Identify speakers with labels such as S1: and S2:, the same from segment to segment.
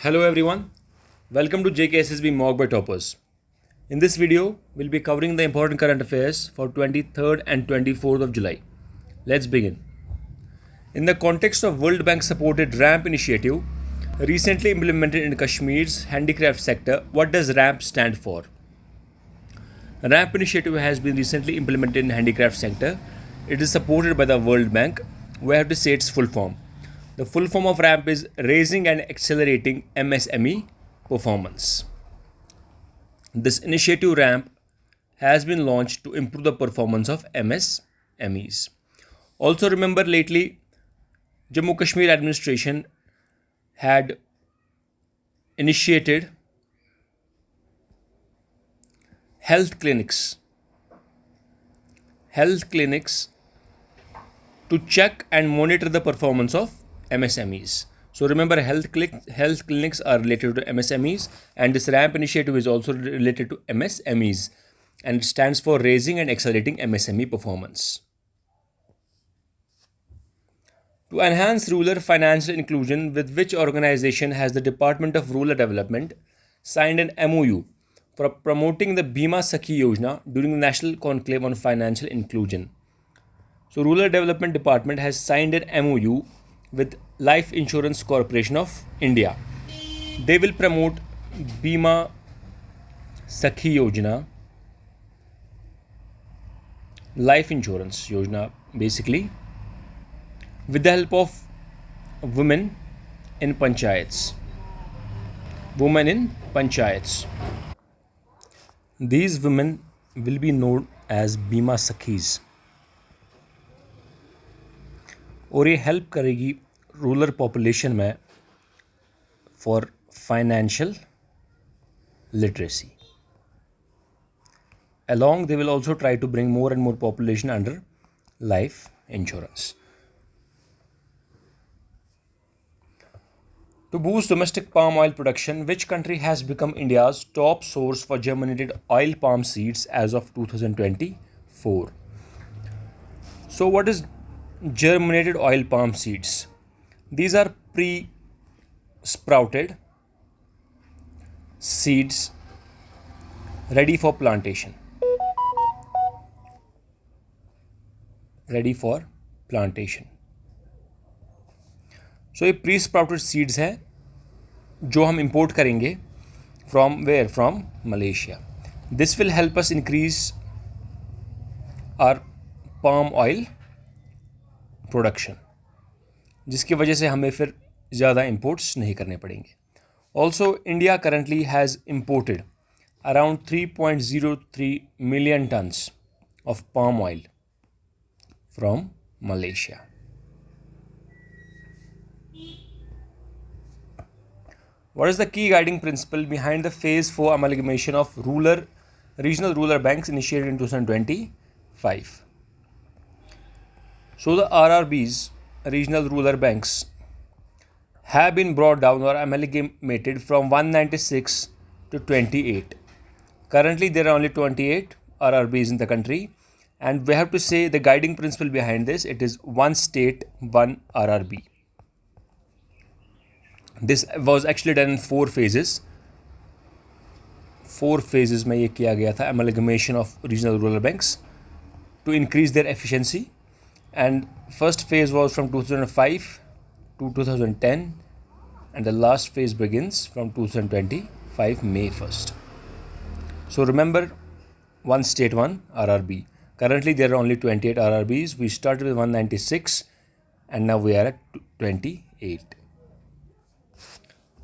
S1: Hello everyone, welcome to JKSSB Mock by Toppers. In this video, we'll be covering the important current affairs for 23rd and 24th of July. Let's begin. In the context of World Bank supported RAMP initiative, recently implemented in Kashmir's handicraft sector, what does RAMP stand for? RAMP initiative has been recently implemented in handicraft sector. It is supported by the World Bank. We have to say its full form. The full form of RAMP is Raising and Accelerating MSME Performance. This initiative RAMP has been launched to improve the performance of MSMEs. Also remember lately, Jammu Kashmir administration had initiated health clinics to check and monitor the performance of MSMEs. So remember, health clinics are related to MSMEs, and this RAMP initiative is also related to MSMEs, and it stands for Raising and Accelerating MSME Performance. To enhance rural financial inclusion, with which organization has the Department of Rural Development signed an MOU for promoting the Bima Sakhi Yojana during the National Conclave on Financial Inclusion? So Rural Development Department has signed an MOU with Life Insurance Corporation of India. They will promote Bima Sakhi Yojana, life insurance Yojana basically, with the help of women in panchayats. These women will be known as Bima Sakhis. और ये help करेगी rural population में for financial literacy. Along, they will also try to bring more and more population under life insurance. To boost domestic palm oil production, which country has become India's top source for germinated oil palm seeds as of 2024? So what is germinated oil palm seeds? These are pre-sprouted seeds ready for plantation. So ये pre-sprouted seeds है जो हम import करेंगे from where? From Malaysia. This will help us increase our palm oil production, जिसकी वजह से हमें फिर ज़्यादा इंपोर्ट्स नहीं करने पड़ेंगे. Also India currently has imported around 3.03 million tons of palm oil from Malaysia. What is the key guiding principle behind the Phase 4 amalgamation of regional rural banks initiated in 2025? So the RRBs, regional rural banks, have been brought down or amalgamated from 196 to 28. Currently there are only 28 RRBs in the country, and we have to say the guiding principle behind this, it is one state, one RRB. This was actually done in 4 phases. 4 phases में ये किया गया था amalgamation of regional rural banks to increase their efficiency. And first phase was from 2005 to 2010, and the last phase begins from 2025 May 1st. So remember, one state, one RRB. Currently there are only 28 RRBs. We started with 196 and now we are at 28.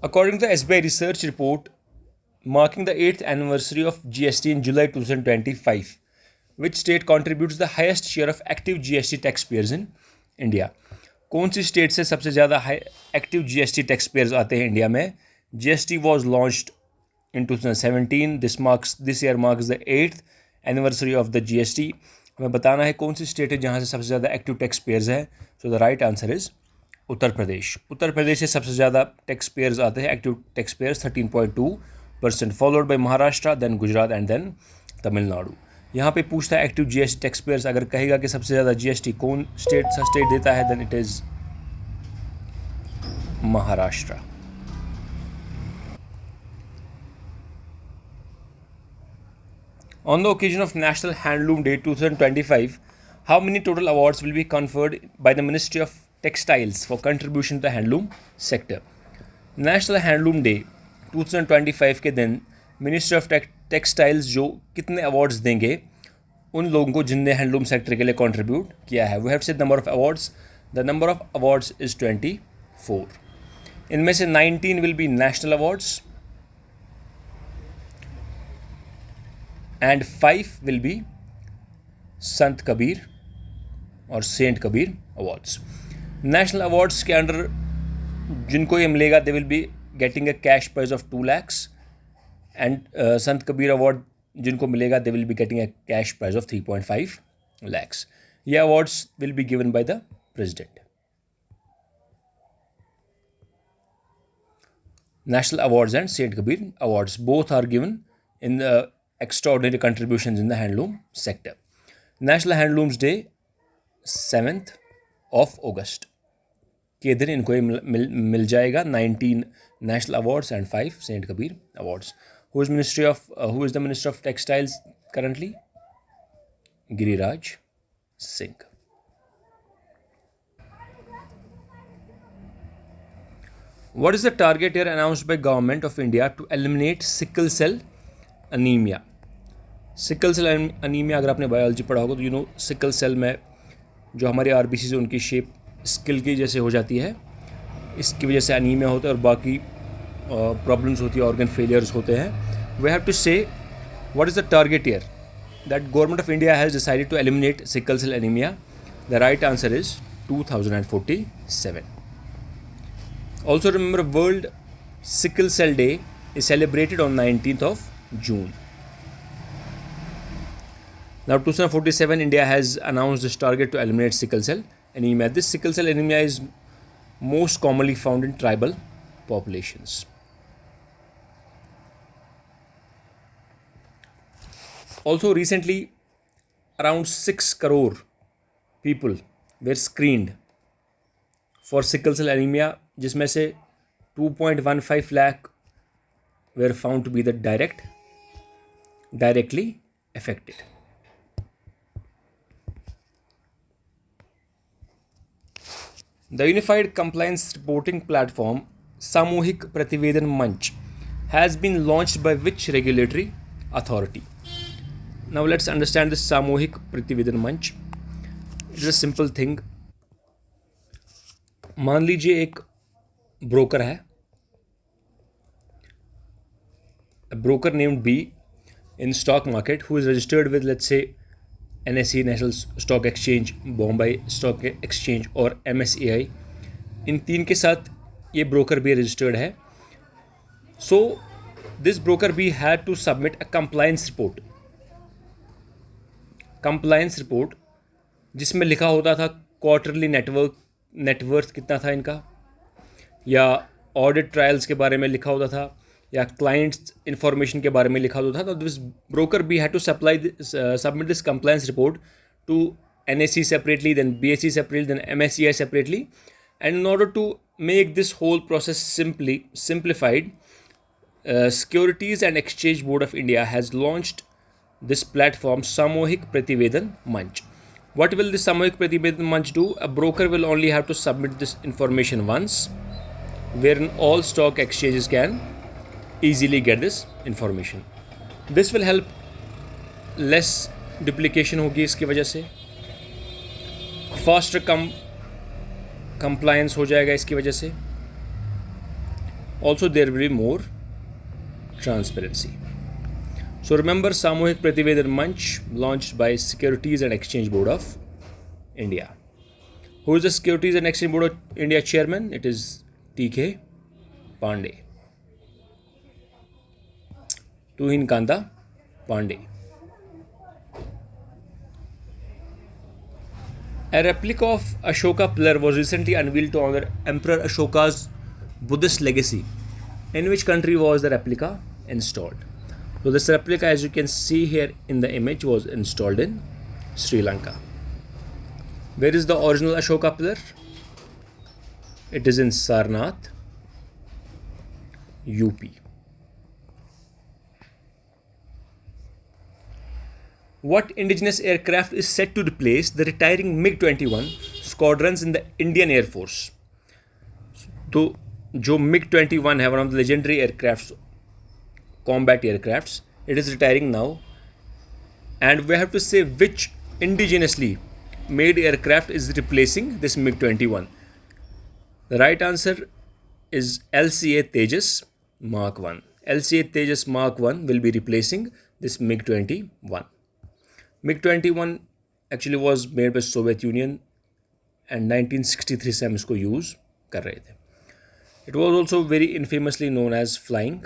S1: According to the SBI research report marking the 8th anniversary of GST in July 2025, which state contributes the highest share of active GST taxpayers in India? कौन सी state से सबसे ज़्यादा active GST taxpayers आते हैं India में? GST was launched in 2017. This year marks the 8th anniversary of the GST. हमें बताना है कौन सी स्टेट है जहाँ से सबसे ज़्यादा एक्टिव taxpayers है. So the right answer is Uttar Pradesh. Uttar Pradesh से सबसे ज़्यादा taxpayers आते हैं, active taxpayers 13.2%, followed by Maharashtra, then Gujarat and then Tamil Nadu. यहाँ पे पूछता है एक्टिव GST टैक्सपेयर्स, अगर कहेगा कि सबसे ज़्यादा GST कौन स्टेट देता है, then it is Maharashtra. On the occasion of National Handloom Day 2025, how many total awards will be conferred by the Ministry of Textiles for contribution to the handloom sector? National Handloom Day 2025 के दिन ministry of textiles जो कितने awards देंगे उन लोगों को जिनने handloom sector के लिए कंट्रीब्यूट किया है. We have said number of awards. The number of awards is 24. इनमें से 19 will be national awards and 5 will be Sant Kabir और saint Kabir awards. National awards के अंडर जिनको ये मिलेगा they will be getting a cash prize of 2 lakhs and Sant Kabir award जिनको मिलेगा they will be getting a cash prize of 3.5 lakhs. ये awards will be given by the president. National awards and Saint Kabir awards both are given in the extraordinary contributions in the handloom sector. National Handlooms Day 7th of August के दिन इनको मिल जाएगा 19 national awards and 5 Saint Kabir awards. Who is the Minister of Textiles currently? Giriraj Singh. What is the target year announced by Government of India to eliminate sickle cell anemia? Sickle cell anemia अगर आपने biology पढ़ा होगा तो you know sickle cell में जो हमारी RBC उनकी shape skill की जैसे हो जाती है, इसकी वजह से अनीमिया होता है और बाकी प्रॉब्लम्स होती है, ऑर्गन फेलियर्स होते हैं. We have to say what is the target year that government of India has decided to eliminate sickle cell anemia. The right answer is 2047. Also remember, World Sickle Cell Day is celebrated on 19th of June. Now 2047, India has announced this target to eliminate sickle cell anemia. This sickle cell anemia is most commonly found in tribal populations. Also recently, around 6 crore people were screened for sickle cell anemia, जिसमें से 2.15 lakh were found to be the directly affected. The Unified Compliance Reporting Platform Samuhik Prativedan Manch has been launched by which regulatory authority? Now let's understand this Samuhik Prativedan Manch. It is a simple thing. मान लीजिए एक broker है, a broker named B in stock market who is registered with, let's say, NSE, National Stock Exchange, Bombay Stock Exchange और MSCI. इन तीन के साथ ये broker भी रजिस्टर्ड है. सो दिस ब्रोकर भी had to submit a compliance report जिसमें लिखा होता था क्वार्टरली नेटवर्थ कितना था इनका, या ऑडिट ट्रायल्स के बारे में लिखा होता था, या क्लाइंट्स इंफॉर्मेशन के बारे में लिखा होता था. तो this broker B had to submit this compliance report to NSE separately, then BSE separately, then MSCI separately. And in order to make this whole process simplified, Securities and Exchange Board of India has launched this platform Samohik Prativedan Manch. What will this Samohik Prativedan Manch do? A broker will only have to submit this information once, wherein all stock exchanges can easily get this information. This will help less duplication होगी इसकी वजह से, faster compliance हो जाएगा इसकी वजह से. Also there will be more transparency. So remember, Samohik Prativedan Manch launched by Securities and Exchange Board of India. Who is the Securities and Exchange Board of India chairman? It is T.K. Pandey. Tuhin Kanta Pandey. A replica of Ashoka pillar was recently unveiled to honor Emperor Ashoka's Buddhist legacy. In which country was the replica installed? So this replica, as you can see here in the image, was installed in Sri Lanka. Where is the original Ashoka pillar? It is in Sarnath, UP. What indigenous aircraft is set to replace the retiring MiG-21 squadrons in the Indian Air Force? तो जो MiG-21 है, one of the legendary aircrafts, combat aircrafts, it is retiring now, and we have to say which indigenously made aircraft is replacing this MiG-21. The right answer is LCA Tejas Mark 1. LCA Tejas Mark 1 will be replacing this MiG-21. MiG-21 actually was made by Soviet Union and 1963 से हम इसको use कर रहे थे. It was also very infamously known as flying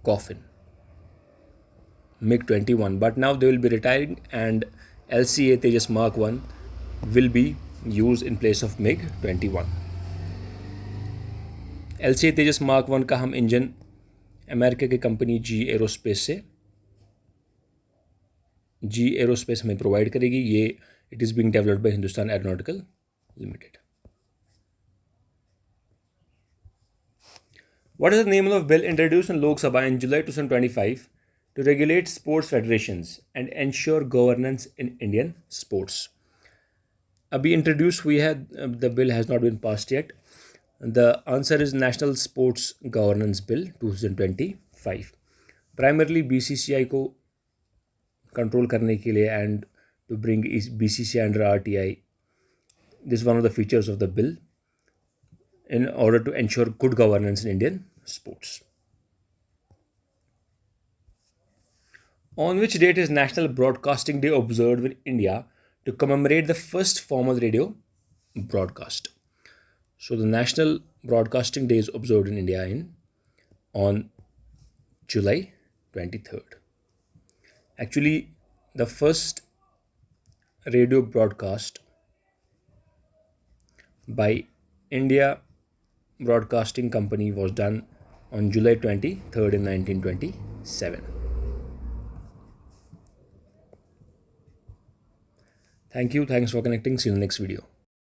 S1: coffin, MiG-21, but now they will be retiring and LCA Tejas Mark 1 will be used in place of MiG-21. LCA Tejas Mark 1 का हम engine America की company जी aerospace हमें provide करेगी. ये it is being developed by Hindustan aeronautical limited. What is the name of the bill introduced in Lok Sabha in July 2025 to regulate sports federations and ensure governance in Indian sports? अभी introduce हुई है, the bill has not been passed yet. The answer is National Sports Governance Bill 2025. Primarily BCCI को control करने के लिए and to bring BCCI under RTI. This is one of the features of the bill in order to ensure good governance in Indian sports. On which date is National Broadcasting Day observed in India to commemorate the first formal radio broadcast? So the National Broadcasting Day is observed in India on July 23rd. Actually, the first radio broadcast by India Broadcasting Company was done on July 23rd in 1927. Thank you. Thanks for connecting. See you in the next video.